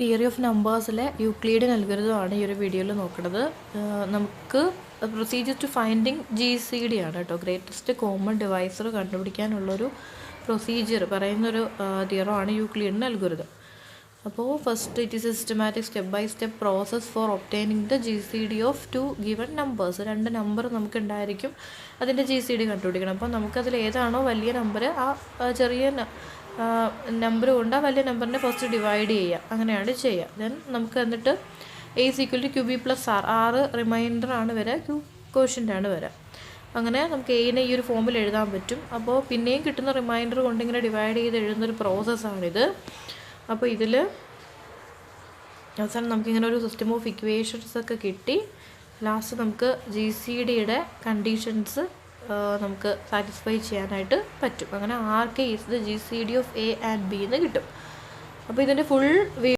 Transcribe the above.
Theory of നമ്പേഴ്സിലെ Euclidean അൽഗോരിതമാണ് ഈ ഒരു വീഡിയോയിൽ നോക്കുന്നത്. നമുക്ക് പ്രൊസീജിയർ ടു ഫൈൻഡിങ് GCD ആണ് കേട്ടോ. ഗ്രേറ്റസ്റ്റ് കോമൺ ഡിവൈസർ കണ്ടുപിടിക്കാനുള്ളൊരു പ്രൊസീജിയർ പറയുന്നൊരു തിയറമാണ് യൂക്ലിഡിയൻ അൽഗോരിതം. അപ്പോൾ first it is a systematic step by step process for obtaining the GCD of two given numbers. രണ്ട് നമ്പർ നമുക്കുണ്ടായിരിക്കും, അതിൻ്റെ GCD കണ്ടുപിടിക്കണം. അപ്പോൾ നമുക്കതിൽ ഏതാണോ വലിയ നമ്പർ ആ ചെറിയ നമ്പർ കൊണ്ട് ആ വലിയ നമ്പറിനെ ഫസ്റ്റ് ഡിവൈഡ് ചെയ്യുക, അങ്ങനെയാണ് ചെയ്യുക. ദെൻ നമുക്ക് എന്നിട്ട് A is equal to QB plus R റിമൈൻഡറാണ് വരിക, Q കോഷ്യൻ്റാണ് വരിക. അങ്ങനെ നമുക്ക് എയിനെ ഈ ഒരു ഫോമിൽ എഴുതാൻ പറ്റും. അപ്പോൾ പിന്നെയും കിട്ടുന്ന റിമൈൻഡർ കൊണ്ട് ഇങ്ങനെ ഡിവൈഡ് ചെയ്ത് എഴുതുന്നൊരു പ്രോസസ്സാണിത്. അപ്പോൾ ഇതിൽ അവസാനം നമുക്കിങ്ങനെ ഒരു സിസ്റ്റം ഓഫ് ഇക്വേഷൻസ് ഒക്കെ കിട്ടി. ലാസ്റ്റ് നമുക്ക് GCDയുടെ കണ്ടീഷൻസ് നമുക്ക് സാറ്റിസ്ഫൈ ചെയ്യാനായിട്ട് പറ്റും. അങ്ങനെ RK is the GCD of A and B എന്ന് കിട്ടും. അപ്പോൾ ഇതിൻ്റെ ഫുൾ